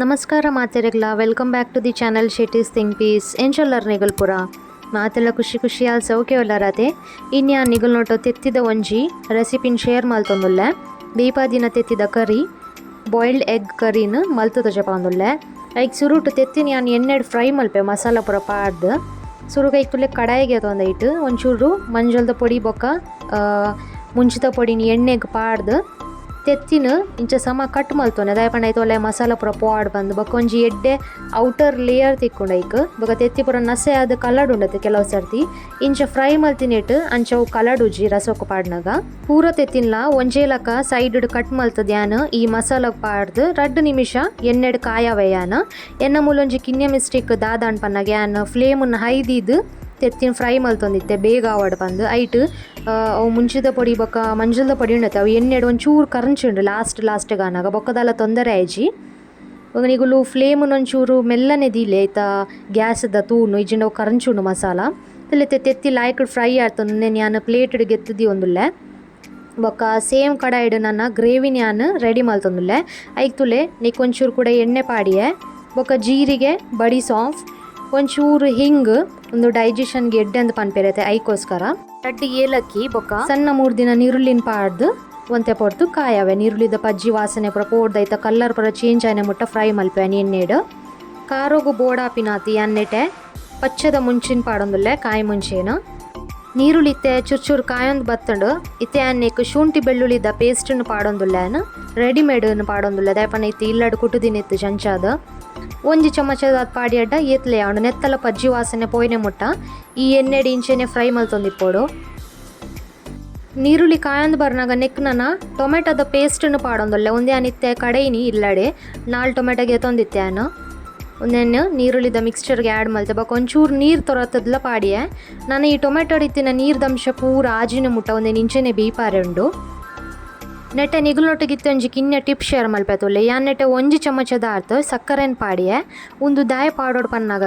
ನಮಸ್ಕಾರ ಮಾತೆರೆಗ್ಲ welcome back to the channel Shetty's thing peace ಎಂಚೊಲ್ಲರ್ ನಿಗಲ್ ಪುರ ಮಾತೆಲ್ಲ ಖುಷಿ ಖುಷಿಯಾಲ್ ಸೌಖ್ಯ ಒಲ್ಲರತೆ ಇನ್ಯಾ ನಿಗಲ್ ನೋಟು ತೆತ್ತಿದ ಒಂಜಿ ರೆಸಿಪಿನ್ ಶೇರ್ ಮಲ್ತೊಂದುಲ್ಲೆ ದೀಪಾದಿನ ತೆತ್ತಿದ ಕರಿ ಬಾಯ್ಲ್ಡ್ ಎಗ್ ಕರಿನ ಮಲ್ತುದ ಜಪಾಂದುಲ್ಲೆ ಐಕ್ ಸುರುಟು ತೆತ್ತಿನ ಯಾನ್ ಎಣ್ಣೆಡ್ ಫ್ರೈ ಮಲ್ಪೆ ಮಸಾಲ ಪುರ ಪಾಡ್ದು ಸುರುಗೈಕ್ ತುಲೆ ಕಡಾಯಿಗೆ ತೊಂದೈಟ್ ಒಂಚೂರು ಮಂಜಲ್ದ ಪೊಡಿ ಬೊಕ್ಕ ಮುಂಚಿತ ಪೊಡಿನ ಎಣ್ಣೆಗೆ ಪಾಡ್ದು ತೆತ್ತಿನ ಇಂಚ ಸಮ ಕಟ್ ಮಲ್ತೊನೆ ದಾಯಪಂಡ ಐತೆ ಒಳ್ಳೆ ಮಸಾಲ ಪೂರ ಪಾಡ್ ಬಂದು ಬೊಕೊಂಜಿ ಎಡ್ಡೆ ಔಟರ್ ಲೇಯರ್ ತಿಕ್ಕೊಂಡೈಕ್ ಬೊಕ ತೆತ್ತಿ ಪೂರ ನಸೆ ಆದ ಕಲಡ್ ಉಂಡತೆ ಕೆಲವು ಸರ್ತಿ ಇಂಚ ಫ್ರೈ ಮಲ್ತಿನೆಟ್ ಅಂಚವು ಕಲಡ್ ಉಜ್ಜಿ ರಸೊಕ್ಕ ಪಾಡ್ನಾಗ ಪೂರ ತೆತ್ತಿನ್ಲ ಒಂಜೇಲಕ ಸೈಡ್ ಕಟ್ ಮಲ್ತದ ಯಾನ್ ಈ ಮಸಾಲ ಪಾಡ್ದು 2 ನಿಮಿಷ ಎಣ್ಣೆಡ್ ಕಾಯವೆ ಯಾನ್ ಎನ್ನ ಮೂಲೊಂಜಿ ಕಿನ್ನೆ ಮಿಸ್ಟೇಕ್ ದಾದಾಣ್ ಪನ್ನಗ ಯಾನ್ ಫ್ಲೇಮನ್ನು ಹೈದಿದ್ದು ತೆತ್ತಿನ ಫ್ರೈ ಮಲ್ತೊಂದಿತ್ತೆ ಬೇಗ ಆವಡ್ ಬಂದು ಐಟ್ ಅವು ಮುಂಚಿದ ಪೊಡಿ ಬೊಕ್ಕ ಮಂಜಲ್ದ ಪೊಡಿ ಉಂಡತ್ತೆ ಅವು ಎಣ್ಣೆಡ್ ಒಂಚೂರು ಕರಂಚುಂಡು ಲಾಸ್ಟ್ಗೆ ಆನಾಗ ಬೊಕ್ಕದಲ್ಲ ತೊಂದರೆ ಆಯ್ಜಿ ನಿಗುಲು ಫ್ಲೇಮನ್ನು ಒಂಚೂರು ಮೆಲ್ಲನೆ ದೀಲೆ ಐತ ಗ್ಯಾಸ್ದ ತೂನು ಇಜ್ಜಿಂಡ ಅವು ಕರಂಚುಂಡು ಮಸಾಲ ಇಲ್ಲತ್ತೆ ತೆತ್ತಿ ಲಾಯ್ಕ್ ಫ್ರೈ ಆಡ್ತಾನು ನಾನು ಪ್ಲೇಟ್ಡ್ ಗೆತ್ತದಿ ಒಂದುಲ್ಲೆ ಬೊಕ್ಕ ಸೇಮ್ ಕಡಾಯಿಡ್ ನನ್ನ ಗ್ರೇವಿನ ಯಾನ್ ರೆಡಿ ಮಲ್ತೊಂದುಲ್ಲೆ ಐಕ್ ತುಲೆ ನಿಕ್ ಒಂಚೂರು ಕೂಡ ಎಣ್ಣೆ ಪಾಡಿಯೆ ಬೊಕ್ಕ ಜೀರಿಗೆ ಬಡಿ ಸಾಫ್ ಒಂಚೂರು ಹಿಂಗ್ ಒಂದು ಡೈಜೆಷನ್ಗೆ ಎಡ್ಡೆ ಅಂತ ಪನ್ಪೇರೈತೆ ಐಕೋಸ್ಕರ 2 ಏಲಕ್ಕಿ ಬೊಕ್ಕ ಸಣ್ಣ 3 ದಿನ ನೀರುಳ್ಳಿನ ಪಾಡ್ದು ಒಂತೆ ಪೊಡ್ದು ಕಾಯವೆ ನೀರುಳ್ಳಿದ ಪಜ್ಜಿ ವಾಸನೆ ಪುರ ಪೋಡ್ದೈತ ಕಲ್ಲರ್ ಪುರ ಚೇಂಜ್ ಆನೆ ಮುಟ್ಟ ಫ್ರೈ ಮಲ್ಪೆ ಎಣ್ಣೆಡು ಕಾರೋಗು ಬೋಡಾಪಿನಾತಿ ಅನ್ನೆಟೆ ಪಚ್ಚದ ಮುಂಚಿನ ಪಾಡೊಂದುಲ್ಲೆ ಕಾಯಿ ಮುಂಚೆನ ನೀರುಳ್ಳಿ ಇತ್ತೆ ಚೂರು ಕಾಯೊಂದು ಬತ್ತಂಡು ಇತ್ತೆ ಅನ್ನೆಕ್ ಶುಂಠಿ ಬೆಳ್ಳುಳ್ಳಿದ ಪೇಸ್ಟನ್ನು ಪಾಡೊಂದುಲ್ಲೆನ ರೆಡಿಮೇಡನ್ನು ಪಾಡೊಂದುಲ್ಲೆ ದಯಪನ ಇತ್ತೆ ಇಲ್ಲಡ್ ಕುಟುದಿನಿತ್ತು ಚಂಚಾದ ಒಂಜಿ ಚಮಚದ ಪಾಡಿ ಅಡ್ಡ ಏತ್ಲೆ ಅವನು ನೆತ್ತಲ ಪಜ್ಜಿ ವಾಸನೆ ಪೋಯ್ನೆ ಮುಟ್ಟ ಈ ಎಣ್ಣೆಡಿ ಇಂಚೆನೆ ಫ್ರೈ ಮಲ್ತೊಂದಿಪ್ಪೋಡು ನೀರುಳ್ಳಿ ಕಾಯೊಂದು ಬರ್ನಾಗ ನೆಕ್ನನ ಟೊಮೆಟೊದ ಪೇಸ್ಟನ್ನು ಪಾಡೊಂದುಲ್ಲೆ ಒಂದೇ ಅನಿತ್ತೆ ಕಡೆಯಿನಿ ಇಲ್ಲಡೆ 4 ಟೊಮೆಟೊಗೆ ತೊಂದಿತ್ತೆ ಅನ್ನ ಒಂದೇನು ನೀರುಳ್ಳಿದ ಮಿಕ್ಸ್ಚರ್ಗೆ ಆ್ಯಡ್ ಮಲ್ತೆ ಬಕ್ಕ ಒಂಚೂರು ನೀರು ತೊರತದ್ಲ ಪಾಡಿಯೆ ನಾನು ಈ ಟೊಮೆಟೊ ಇತ್ತಿನ ನೀರ್ದಂಶ ಪೂರ ಆಜಿನ ಮುಟ್ಟ ಒಂದೇನು ಇಂಚೆನೆ ಬೀಪಾರೆ ಉಂಡು ನೆಟ್ಟೆ ನಿಗುಲೊಟ್ಟಿಗಿತ್ತು ಒಂಜಿ ಕಿನ್ನೆ ಟಿಪ್ ಶೇರ್ ಮಲ್ಪೆತುಲ್ಲೆ ಯಾನ್ ನೆಟ್ಟೆ ಒಂಜಿ ಚಮಚದ ಆರ್ತು ಸಕ್ಕರೆನ್ ಪಾಡಿಯೆ ಒಂದು ದಾಯ ಪಾಡೋಡು ಪನ್ನಾಗ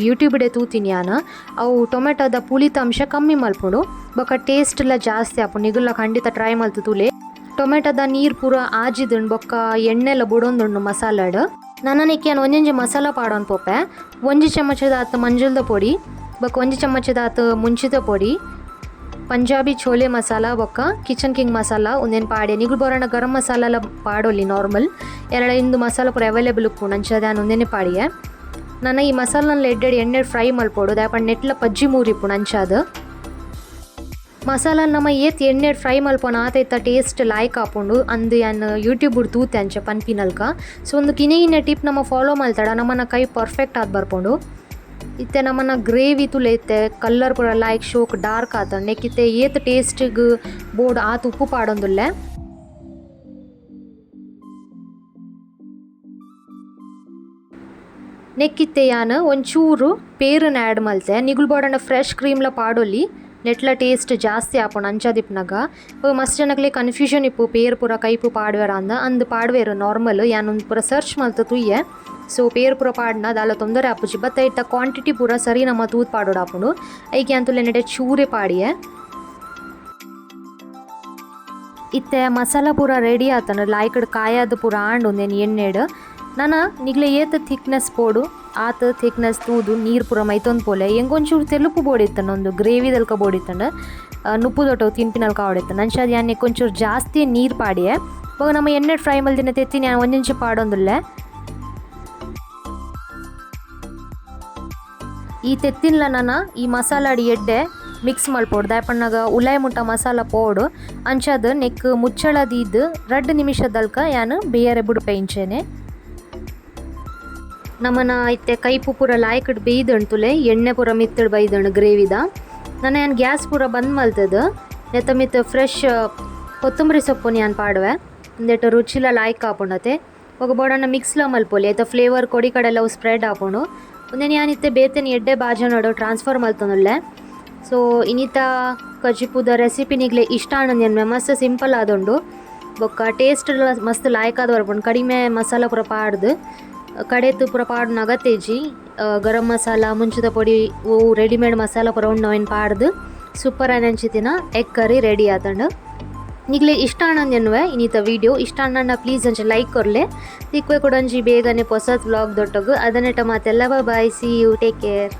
ಯೂಟ್ಯೂಬ್ಡೆ ತೂತೀನಿ ಯಾನು ಅವು ಟೊಮೆಟೊದ ಪುಳಿತ ಅಂಶ ಕಮ್ಮಿ ಮಲ್ಪುಂಡು ಬೊಕ್ಕ ಟೇಸ್ಟ್ ಎಲ್ಲ ಜಾಸ್ತಿ ಆಪು ನಿಗುಲ್ಲ ಖಂಡಿತ ಟ್ರೈ ಮಲ್ತು ತುಲೆ ಟೊಮೆಟೊದ ನೀರು ಪೂರ ಆಜಿದುಂಡು ಬೊಕ್ಕ ಎಣ್ಣೆಲ್ಲ ಬುಡೊಂದುಂಡು ಮಸಾಲಡ್ ನನ್ನನಿಕ್ಕೆ ನಾನು ಒಂಜೊಂಜಿ ಮಸಾಲ ಪಾಡೋನ್ ಪೋಪೆ ಒಂಜಿ ಚಮಚದ ಆತು ಮಂಜಲ್ದ ಪೊಡಿ ಬೊಕ್ಕ ಒಂಜಿ ಚಮಚದ ಆತು ಮುಂಚಿತ ಪೊಡಿ ಪಂಜಾಬಿ ಛೋಲೆ ಮಸಾಲ ಬೊಕ್ಕ ಕಿಚನ್ ಕಿಂಗ್ ಮಸಾಲ ಒಂದೇನು ಪಾಡೆ ನಿಗುಲು ಬರೋಣ ಗರಂ ಮಸಾಲ ಎಲ್ಲ ಪಾಡೋಲಿ ನಾರ್ಮಲ್ ಇಂದು ಮಸಾಲ ಪೂರ ಅವೈಲೇಬಲ್ ಉಪ್ಪು ನಂಚದ ಒಂದೇನೆ ಪಾಡಿಯೆ ನಾನು ಈ ಮಸಾಲನಲ್ಲಿ ಎಡ್ಡೆಡ್ ಎಣ್ಣೆ ಫ್ರೈ ಮಲ್ಪೋಡು ದಾಯಪಂಡು ನೆಟ್ಲ ಪಜ್ಜಿ ಮೂರಿಪ್ಪು ನಂಚಾದ ಮಸಾಲ ನಮ್ಮ ಏತ್ ಎಣ್ಣೆಡ್ ಫ್ರೈ ಮಲ್ಪೋನ ಆತೈತ ಟೇಸ್ಟ್ ಲಾಯ್ಕ್ ಆಪುಂಡು ಅಂದು ಯಾನು ಯೂಟ್ಯೂಬ್ ತೂತೆ ಅಂಚೆ ಪನ್ಪಿನಲ್ಕ ಸೊ ಒಂದು ಕಿನೆ ಟಿಪ್ ನಮ್ಮ ಫಾಲೋ ಮಲ್ತಾಡ ನಮ್ಮನ್ನ ಕೈ ಪರ್ಫೆಕ್ಟ್ ಆದ್ ಬರ್ಪುಂಡು ಇತ್ತೆ ನಮ್ಮನ್ನ ಗ್ರೇವಿ ತುಲೆ ಇತ್ತೆ ಕಲ್ಲರ್ ಪೂರ ಲೈಕ್ ಶೋಕ್ ಡಾರ್ಕ್ ಆತ ನೆಕ್ಕಿತ್ತೆ ಏತ್ ಟೇಸ್ಟಿಗೆ ಬೋರ್ಡ್ ಆತು ಉಪ್ಪು ಪಾಡೊಂದುಲ್ಲೆ ನೆಕ್ಕಿತ್ತೆ ಯಾನು ಒಂಚೂರು ಪೇರನ್ನ ಆ್ಯಡ್ ಮಲ್ತೆ ನಿಗುಲ್ ಬೋಡಂಡ ಫ್ರೆಶ್ ಕ್ರೀಮ್ಲ ಪಾಡೊಲಿ ನೆಟ್ಲ ಟೇಸ್ಟ್ ಜಾಸ್ತಿ ಆಪುಂಡು ಅಂಚದಿಪ್ನಾಗ ಮಸ್ತ್ ಜನಕ್ಲೆ ಕನ್ಫ್ಯೂಷನ್ ಇಪ್ಪು ಪೇರು ಪೂರ ಕೈಪು ಪಾಡ್ವೇರ ಅಂದು ಪಾಡ್ವೇರು ನಾರ್ಮಲ್ ಯಾನೊಂದು ಪೂರ ಸರ್ಚ್ ಮಲ್ತ ತುಯ್ಯೆ ಸೊ ಪೇರು ಪೂರ ಪಾಡ್ನ ದಾಲ ತೊಂದರೆ ಆಪುಜಿ ಬತ್ತ ಇಟ್ಟ ಕ್ವಾಂಟಿಟಿ ಪೂರ ಸರಿ ನಮ್ಮ ತೂತ್ ಪಾಡೋಡು ಆಪುಂಡು ಐಕೆ ಅಂತಲೇ ನೆಡೆ ಚೂರೆ ಪಾಡಿಯೆ ಇತ್ತೆ ಮಸಾಲ ಪೂರ ರೆಡಿ ಆತನ ಲಾಯ್ಕಡ್ ಕಾಯದ ಪೂರ ಆಂಡು ಒಂದೇನು ಎಣ್ಣೆಡ್ ನಾನು ನಿಗ್ಲೆ ಏತ ಥಿಕ್ನೆಸ್ ಪೋಡು ಆತ ಥಿಕ್ನೆಸ್ ತೂದು ನೀರು ಪೂರ ಮೈತೊಂದು ಪೋಲೆ ಹೆಂಗೊಂಚೂರು ತೆಲುಪು ಬೋಡಿತ್ತನ ಒಂದು ಗ್ರೇವಿದಲ್ಕ ಬೋಡಿತ್ತಂಡು ನುಪ್ಪು ದೊಟ್ಟವು ತಿನ್ಪಿನಲ್ಕ ಆಡಿತ್ತು ನಂಚಾದ ಯಾನೆ ಕೊಂಚೂರು ಜಾಸ್ತಿ ನೀರು ಪಾಡಿಯೆ ಇವಾಗ ನಮ್ಮ ಎಣ್ಣೆ ಫ್ರೈ ಮಲ್ದಿನ ತೆತ್ತೀನಿ ನಾನು ಒಂದಿಂಚ ಪಾಡೊಂದುಲ್ಲೆ ಈ ತೆತ್ತಿನ್ಲ ನಾನು ಈ ಮಸಾಲ ಅಡಿ ಎಡ್ಡೆ ಮಿಕ್ಸ್ ಮಲ್ಪೋಡು ದಾಯಪಣ್ಣಾಗ ಉಲಾಯಿ ಮುಟ್ಟ ಮಸಾಲ ಪೋಡು ಅಂಚದು ನೆಕ್ ಮುಚ್ಚಳದಿದ್ದು 2 ನಿಮಿಷದಲ್ಕ ಯಾನು ಬೇರೆ ಬುಡುಪೆ ಇಂಚೆನೆ ನಮ್ಮನ ಇತ್ತೆ ಕೈಪು ಪೂರ ಲಾಯ್ಕಡ್ ಬೇಯ್ದಣ್ ತುಲೆ ಎಣ್ಣೆ ಪೂರ ಮಿತ್ತಡ್ ಬೈದಣ್ ಗ್ರೇವಿದ ನಾನು ಏನು ಗ್ಯಾಸ್ ಪೂರ ಬಂದ್ ಮಲ್ತದ ನೆತ್ತ ಮಿತ್ ಫ್ರೆಶ್ ಕೊತ್ತಂಬರಿ ಸೊಪ್ಪುನ ಯಾನು ಪಾಡುವೆ ಒಂದೆಟ್ಟು ರುಚಿಲ ಲಾಯ್ಕ್ ಆಪುಂಡತೆ ಒಗ ಬೋಡಣ್ಣ ಮಿಕ್ಸ್ಲ ಮಲ್ಪೊಲಿ ಆಯ್ತಾ ಫ್ಲೇವರ್ ಕೊಡಿ ಕಡೆಲ್ಲ ಸ್ಪ್ರೆಡ್ ಆಪುಂಡು ಒಂದೇನು ಯಾನಿತ್ತೆ ಬೇತೇನೆ ಎಡ್ಡೆ ಬಾಜನೋಡು ಟ್ರಾನ್ಸ್ಫರ್ ಮಲ್ತೊಂದುಲ್ಲೆ ಸೊ ಇನ್ನಿತ ಕಜಿಪುದ ರೆಸಿಪಿ ನಿಗ್ಲೆ ಇಷ್ಟ ಅನ್ನೊಂದು ಮಸ್ತ್ ಸಿಂಪಲ್ ಆದೊಂಡು ಬೊಕ್ಕ ಟೇಸ್ಟ್ ಮಸ್ತ್ ಲಾಯ್ಕ್ ಆದ ಬರ್ಪುಂಡು ಕಡಿಮೆ ಮಸಾಲ ಪೂರ ಪಾಡ್ದು ಕಡೆತು ಪೂರ ಪಾಡು ನಗತೇಜಿ ಗರಂ ಮಸಾಲ ಮುಂಚಿದ ಪೊಡಿ ರೆಡಿಮೇಡ್ ಮಸಾಲ ಪೂರ ಉಣ್ಣು ಏನು ಪಾಡ್ದು ಸೂಪರ್ ಅನಂಚಿತಿನ ಎಗ್ ಕರಿ ರೆಡಿ ಆತಂಡು ನಿಗ್ಲೆ ಇಷ್ಟ ಅನ್ನೊಂದೆನ್ನುವೆ ಇನ್ನಿತ ವಿಡಿಯೋ ಇಷ್ಟ ಅಣ್ಣ ಪ್ಲೀಸ್ ಅಂಚೆ ಲೈಕ್ ಕೊರ್ಲೆ ತಿಕ್ವೆ ಕೊಡೊಂಜಿ ಬೇಗನೆ ಹೊಸತ್ ವ್ಲಾಗ್ ದೊಟ್ಟಗು ಅದನ್ನೆಟ ಮಾತೆಲ್ಲ bye see you take care.